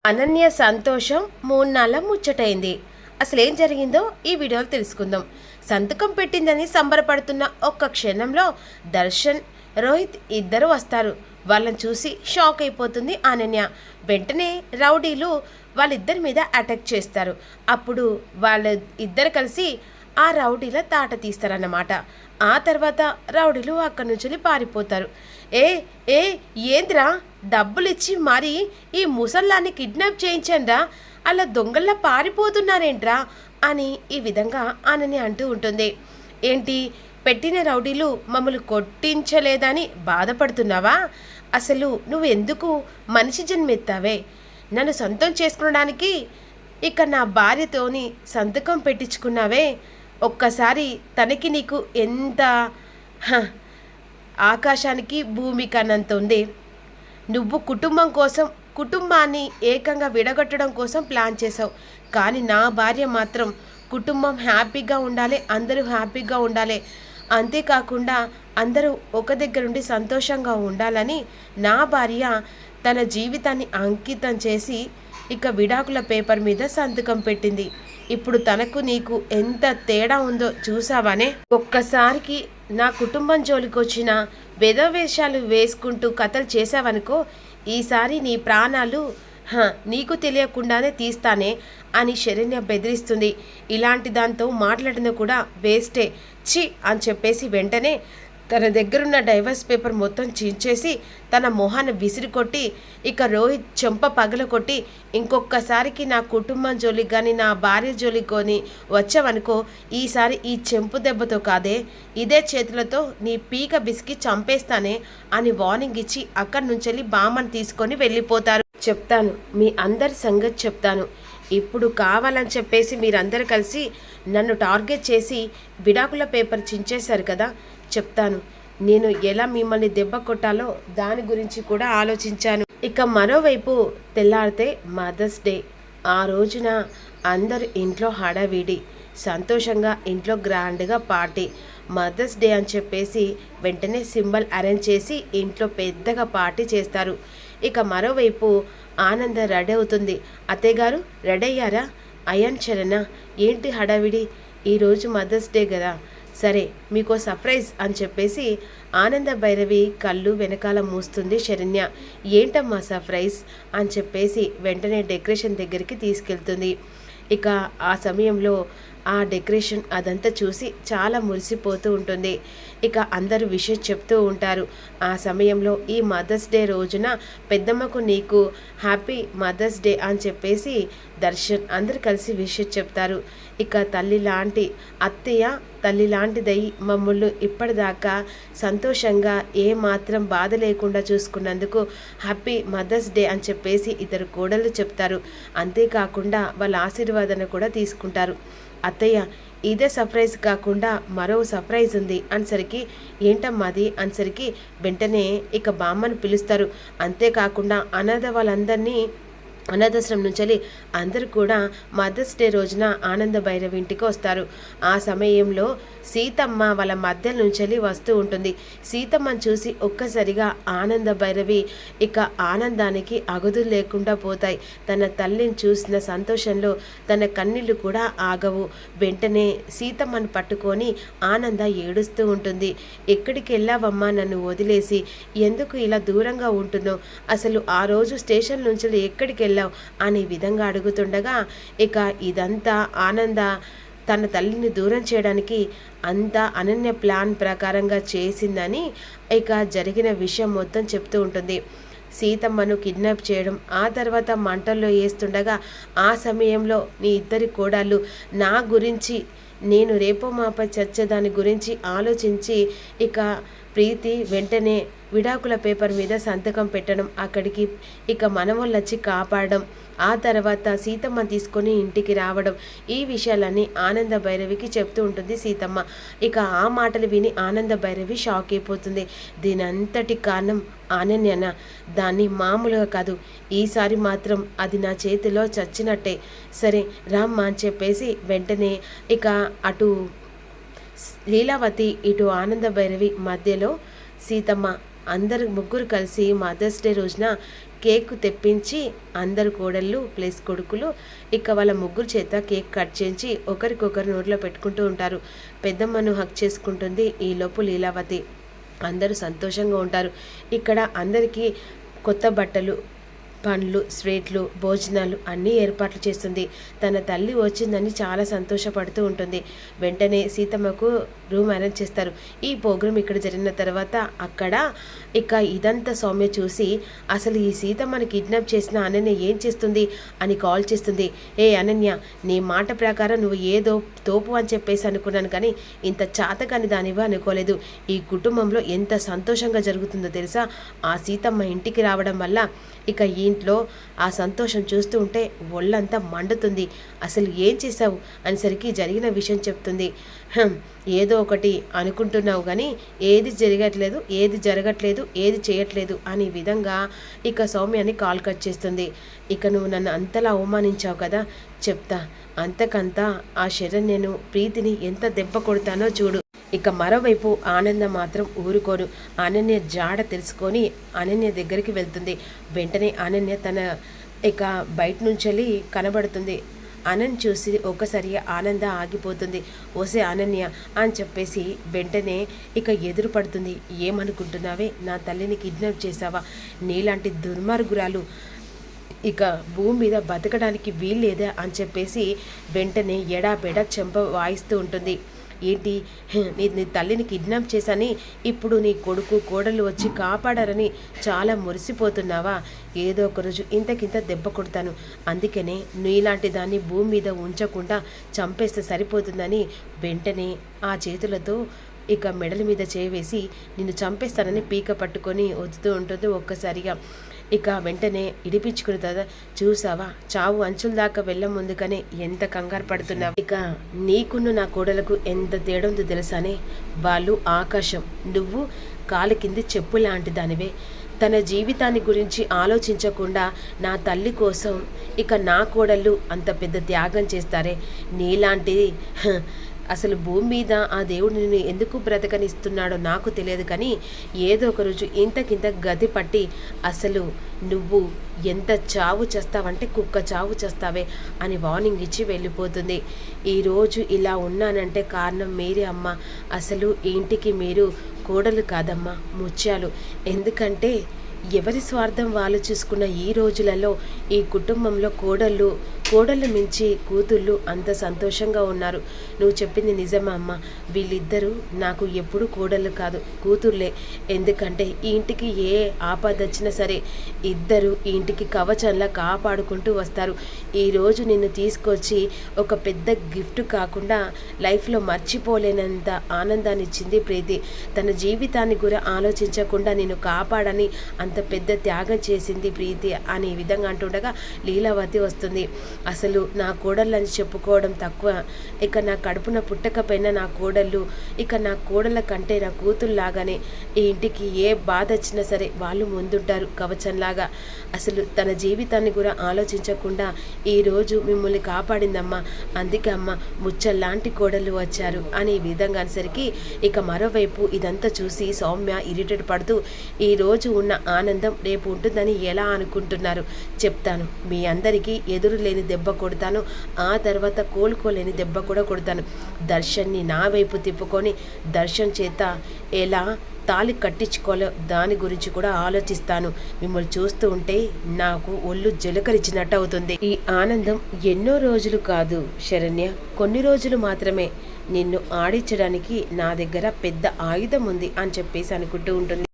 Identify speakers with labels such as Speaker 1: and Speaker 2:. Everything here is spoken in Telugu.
Speaker 1: అనన్య సంతోషం 3 నాళ్ళ ముచ్చటైంది. అసలేం జరిగిందో ఈ వీడియోలో తెలుసుకుందాం. సంతకం పెట్టిందని సంబరపడుతున్న ఒక్క క్షణంలో దర్శన్, రోహిత్ ఇద్దరు వస్తారు. వాళ్ళని చూసి షాక్ అయిపోతుంది అనన్య. వెంటనే రౌడీలు వాళ్ళిద్దరి మీద అటాక్ చేస్తారు. అప్పుడు వాళ్ళ ఇద్దరు కలిసి ఆ రౌడీల తాట తీస్తారన్నమాట. ఆ తర్వాత రౌడీలు అక్కడి నుంచి పారిపోతారు. ఏ ఏ ఏంద్రా, డబ్బులిచ్చి మరీ ఈ ముసల్లాన్ని కిడ్నాప్ చేయించండ్రా, అలా దొంగల్లా పారిపోతున్నారేంట్రా అని ఈ విధంగా అనని అంటూ ఉంటుంది. ఏంటి, పెట్టిన రౌడీలు మమ్మల్ని కొట్టించలేదని బాధపడుతున్నావా? అసలు నువ్వు ఎందుకు మనిషి జన్మెత్తావే? నన్ను సొంతం చేసుకోవడానికి ఇక నా భార్యతోని సంతకం పెట్టించుకున్నావే. ఒక్కసారి తనకి నీకు ఎంత ఆకాశానికి భూమి కన్నంత ఉంది. నువ్వు కుటుంబం కోసం, కుటుంబాన్ని ఏకంగా విడగొట్టడం కోసం ప్లాన్ చేసావు. కానీ నా భార్య మాత్రం కుటుంబం హ్యాపీగా ఉండాలి, అందరూ హ్యాపీగా ఉండాలి, అంతేకాకుండా అందరూ ఒక దగ్గర ఉండి సంతోషంగా ఉండాలని నా భార్య తన జీవితాన్ని అంకితం చేసి ఇక విడాకుల పేపర్ మీద సంతకం పెట్టింది. ఇప్పుడు తనకు నీకు ఎంత తేడా ఉందో చూసావానే? ఒక్కసారికి నా కుటుంబం జోలికొచ్చిన వేషాలు వేసుకుంటూ కథలు చేసావనుకో, ఈసారి నీ ప్రాణాలు నీకు తెలియకుండానే తీస్తానే అని శరణ్య బెదిరిస్తుంది. ఇలాంటి దాంతో మాట్లాడిన కూడా వేస్టే, చి అని చెప్పేసి వెంటనే తన దగ్గరున్న డైవర్స్ పేపర్ మొత్తం చించేసి తన మొహాన్ని విసిరికొట్టి ఇక రోహిత్ చెంప పగలకొట్టి, ఇంకొకసారికి నా కుటుంబం జోలికి కానీ నా భార్య జోలికి కొని వచ్చావనుకో, ఈసారి ఈ చెంపు దెబ్బతో కాదే, ఇదే చేతులతో నీ పీక బిసికి చంపేస్తానే అని వార్నింగ్ ఇచ్చి అక్కడి నుంచి బామ్మని తీసుకొని వెళ్ళిపోతారు. చెప్తాను, మీ అందరి సంగతి చెప్తాను. ఇప్పుడు కావాలని చెప్పేసి మీరందరూ కలిసి నన్ను టార్గెట్ చేసి విడాకుల పేపర్ చించేశారు కదా, చెప్తాను. నేను ఎలా మిమ్మల్ని దెబ్బ కొట్టాలో దాని గురించి కూడా ఆలోచించాను. ఇక మరోవైపు తెల్లారితే మదర్స్ డే. ఆ రోజున అందరు ఇంట్లో హడావిడి, సంతోషంగా ఇంట్లో గ్రాండ్గా పార్టీ. మదర్స్ డే అని చెప్పేసి వెంటనే సింబల్ అరేంజ్ చేసి ఇంట్లో పెద్దగా పార్టీ చేస్తారు. ఇక మరోవైపు ఆనంద రెడీ అవుతుంది. అత్తయ్య గారు రెడీ అయ్యారా? అయాన్ చరణ, ఏంటి హడావిడి? ఈరోజు మదర్స్ డే కదా, సరే మీకో సర్ప్రైజ్ అని చెప్పేసి ఆనంద భైరవి కళ్ళు వెనకాల మూస్తుంది శరణ్య. ఏంటమ్మా సర్ప్రైజ్ అని చెప్పేసి వెంటనే డెకరేషన్ దగ్గరికి తీసుకెళ్తుంది. ఇక ఆ సమయంలో ఆ డెకరేషన్ అదంతా చూసి చాలా మురిసిపోతూ ఉంటుంది. ఇక అందరూ విషయం చెప్తూ ఉంటారు. ఆ సమయంలో ఈ మదర్స్ డే రోజున పెద్దమ్మకు నీకు హ్యాపీ మదర్స్ డే అని చెప్పేసి దర్శన్ అందరు కలిసి విషయం చెప్తారు. ఇక తల్లి లాంటి అత్తయ్య, తల్లి లాంటిదై మమ్మల్ని ఇప్పటిదాకా సంతోషంగా ఏమాత్రం బాధ లేకుండా చూసుకున్నందుకు హ్యాపీ మదర్స్ డే అని చెప్పేసి ఇద్దరు కోడళ్ళు చెప్తారు. అంతేకాకుండా వాళ్ళ ఆశీర్వాదాన్ని కూడా తీసుకుంటారు. అత్తయ్య, ఇదే సర్ప్రైజ్ కాకుండా మరో సర్ప్రైజ్ ఉంది అనేసరికి, ఏంటమ్మాది అనేసరికి వెంటనే ఇక బామ్మని పిలుస్తారు. అంతేకాకుండా అనాథ వాళ్ళందరినీ అనాథాశ్రమం నుంచి అందరూ కూడా మదర్స్ డే రోజున ఆనంద భైరవి ఇంటికి వస్తారు. ఆ సమయంలో సీతమ్మ వాళ్ళ మధ్య నుంచి వస్తూ ఉంటుంది. సీతమ్మని చూసి ఒక్కసారిగా ఆనంద భైరవి ఇక ఆనందానికి అగదులు లేకుండా పోతాయి. తన తల్లిని చూసిన సంతోషంలో తన కన్నీళ్లు కూడా ఆగవు. వెంటనే సీతమ్మను పట్టుకొని ఆనంద ఏడుస్తూ ఉంటుంది. ఎక్కడికి వెళ్ళావమ్మా నన్ను వదిలేసి? ఎందుకు ఇలా దూరంగా ఉంటున్నావు? అసలు ఆ రోజు స్టేషన్ నుంచి ఎక్కడికి వెళ్ళావు అనే విధంగా అడుగుతుండగా ఇక ఇదంతా ఆనంద తన తల్లిని దూరం చేయడానికి అంతా అనన్య ప్లాన్ ప్రకారంగా చేసిందని ఇక జరిగిన విషయం మొత్తం చెప్తూ ఉంటుంది. సీతమ్మను కిడ్నాప్ చేయడం, ఆ తర్వాత మంటల్లో వేస్తుండగా ఆ సమయంలో నీ ఇద్దరి కోడళ్ళు నా గురించి, నేను రేపో మాపై చచ్చేదాని గురించి ఆలోచించి ఇక ప్రీతి వెంటనే విడాకుల పేపర్ మీద సంతకం పెట్టడం, అక్కడికి ఇక మనవళ్ళు వచ్చి కాపాడడం, ఆ తర్వాత సీతమ్మ తీసుకొని ఇంటికి రావడం, ఈ విషయాలన్నీ ఆనంద భైరవికి చెప్తూ ఉంటుంది సీతమ్మ. ఇక ఆ మాటలు విని ఆనంద భైరవి షాక్ అయిపోతుంది. దీనంతటి కారణం అనన్యన, దాన్ని మామూలుగా కాదు, ఈసారి మాత్రం అది నా చేతిలో చచ్చినట్టే. సరే రామ్మా అని చెప్పేసి వెంటనే ఇక అటు లీలావతి ఇటు ఆనంద భైరవి మధ్యలో సీతమ్మ అందరు ముగ్గురు కలిసి మదర్స్ డే రోజున కేక్ తెప్పించి అందరు కోడళ్ళు ప్లస్ కొడుకులు ఇక వాళ్ళ ముగ్గురు చేత కేక్ కట్ చేయించి ఒకరికొకరు నోట్లో పెట్టుకుంటూ ఉంటారు. పెద్దమ్మను హక్ చేసుకుంటుంది ఈలోపు లీలావతి. అందరూ సంతోషంగా ఉంటారు. ఇక్కడ అందరికీ కొత్త బట్టలు, పండ్లు, స్వీట్లు, భోజనాలు అన్నీ ఏర్పాట్లు చేస్తుంది. తన తల్లి వచ్చిందని చాలా సంతోషపడుతూ ఉంటుంది. వెంటనే సీతమ్మకు రూమ్ అరేంజ్ చేస్తారు. ఈ ప్రోగ్రాం ఇక్కడ జరిగిన తర్వాత అక్కడ ఇక ఇదంతా సౌమ్య చూసి అసలు ఈ సీతమ్మని కిడ్నాప్ చేసిన అనన్య ఏం చేస్తుంది అని కాల్ చేస్తుంది. ఏ అనన్య, నీ మాట ప్రకారం నువ్వు ఏదో తోపు అని చెప్పేసి అనుకున్నాను, కానీ ఇంత చాతకాని దానివా అనుకోలేదు. ఈ కుటుంబంలో ఎంత సంతోషంగా జరుగుతుందో తెలుసా? ఆ సీతమ్మ ఇంటికి రావడం వల్ల ఇక ఈ ఇంట్లో ఆ సంతోషం చూస్తూ ఉంటే ఒళ్ళంతా మండుతుంది. అసలు ఏం చేశావు అనేసరికి జరిగిన విషయం చెప్తుంది. ఏదో ఒకటి అనుకుంటున్నావు కానీ ఏది జరగట్లేదు, ఏది చేయట్లేదు అనే విధంగా ఇక సౌమ్యాన్ని కాల్ కట్ చేస్తుంది. ఇక నువ్వు నన్ను అంతలా అవమానించావు కదా, చెప్తా. అంతకంతా ఆ శరణ్యను, ప్రీతిని ఎంత దెబ్బ కొడతానో చూడు. ఇక మరోవైపు ఆనంద మాత్రం ఊరుకోను. అనన్య జాడ తెలుసుకొని అనన్య దగ్గరికి వెళ్తుంది. వెంటనే అనన్య తన ఇక బయట నుంచి కనబడుతుంది. అనన్ చూసి ఒక్కసారి ఆనంద ఆగిపోతుంది. ఓసే అనన్య అని చెప్పేసి వెంటనే ఇక ఎదురు పడుతుంది. ఏమనుకుంటున్నావే, నా తల్లిని కిడ్నాప్ చేసావా? నీలాంటి దుర్మార్గురాలు ఇక భూమి మీద బతకడానికి వీల్లేదా అని చెప్పేసి వెంటనే ఎడాబెడా చెంప వాయిస్తూ ఉంటుంది. ఏంటి, నీ తల్లిని కిడ్నాప్ చేశాని ఇప్పుడు నీ కొడుకు కోడలు వచ్చి కాపాడారని చాలా మురిసిపోతున్నావా? ఏదో ఒక రోజు ఇంతకింత దెబ్బ కొడతాను, అందుకనే నీలాంటి దాన్ని భూమి మీద ఉంచకుండా చంపేస్తే సరిపోతుందని వెంటనే ఆ చేతులతో ఇక మెడల మీద చేవేసి నిన్ను చంపేస్తానని పీక పట్టుకొని వదుతూ ఉంటుంది. ఒక్కసారిగా ఇక వెంటనే ఇడిపించుకుని కదా, చూసావా చావు అంచుల దాకా వెళ్ళ ముందుకనే ఎంత కంగారు పడుతున్నావు. ఇక నీకును నా కోడలకు ఎంత తేడా ఉందో తెలుసానే? వాళ్ళు ఆకాశం, నువ్వు కాలు కింది చెప్పు లాంటి దానివే. తన జీవితాన్ని గురించి ఆలోచించకుండా నా తల్లి కోసం ఇక నా కోడళ్ళు అంత పెద్ద త్యాగం చేస్తారే. నీలాంటిది అసలు భూమి మీద ఆ దేవుడు నిన్ను ఎందుకు బ్రతకనిస్తున్నాడో నాకు తెలియదు, కానీ ఏదో ఒక రోజు ఇంతకింత గతి పట్టి అసలు నువ్వు ఎంత చావు చేస్తావంటే కుక్క చావు చేస్తావే అని వార్నింగ్ ఇచ్చి వెళ్ళిపోతుంది. ఈరోజు ఇలా ఉన్నానంటే కారణం మీరే అమ్మ. అసలు ఇంటికి మీరు కోడలు కాదమ్మా, ముత్యాలు. ఎందుకంటే ఎవరి స్వార్థం వాళ్ళు చూసుకున్న ఈ రోజులలో ఈ కుటుంబంలో కోడళ్ళు మించి కూతుళ్ళు అంత సంతోషంగా ఉన్నారు. నువ్వు చెప్పింది నిజమా అమ్మ? వీళ్ళిద్దరూ నాకు ఎప్పుడు కోడళ్ళు కాదు, కూతుర్లే. ఎందుకంటే ఈ ఇంటికి ఏ ఆపద వచ్చినా సరే ఇద్దరు ఈ ఇంటికి కవచంలా కాపాడుకుంటూ వస్తారు. ఈరోజు నిన్ను తీసుకొచ్చి ఒక పెద్ద గిఫ్ట్ కాకుండా లైఫ్లో మర్చిపోలేనంత ఆనందాన్ని ఇచ్చింది ప్రీతి. తన జీవితాన్ని కూడా ఆలోచించకుండా నేను కాపాడని అంత పెద్ద త్యాగం చేసింది ప్రీతి అనే విధంగా అంటుండగా లీలావతి వస్తుంది. అసలు నా కోడళ్ళని చెప్పుకోవడం తక్కువ, ఇక నా కడుపున పుట్టకపోయినా నా కోడళ్ళు ఇక నా కోడళ్ళ కంటే నా కూతురులాగానే ఈ ఇంటికి ఏ బాధ వచ్చినా సరే వాళ్ళు ముందుంటారు కవచంలాగా. అసలు తన జీవితాన్ని కూడా ఆలోచించకుండా ఈరోజు మిమ్మల్ని కాపాడిందమ్మా, అందుకే అమ్మ ముచ్చల్లాంటి కోడళ్ళు వచ్చారు అనే విధంగా అనేసరికి ఇక మరోవైపు ఇదంతా చూసి సౌమ్య ఇరిటేట్ పడుతూ ఈరోజు ఉన్న ఆనందం రేపు ఉంటుందని ఎలా అనుకుంటున్నారు? చెప్తాను, మీ అందరికీ ఎదురు లేని దెబ్బ కొడతాను, ఆ తర్వాత కోలుకోలేని దెబ్బ కూడా కొడతాను. దర్శన్ని నా వైపు తిప్పుకొని దర్శన్ చేత ఎలా తాళి కట్టించుకోలే దాని గురించి కూడా ఆలోచిస్తాను. మిమ్మల్ని చూస్తూ ఉంటే నాకు ఒళ్ళు జలకరించినట్టు అవుతుంది. ఈ ఆనందం ఎన్నో రోజులు కాదు శరణ్య, కొన్ని రోజులు మాత్రమే. నిన్ను ఆడించడానికి నా దగ్గర పెద్ద ఆయుధం ఉంది అని చెప్పేసి అనుకుంటూ ఉంటుంది.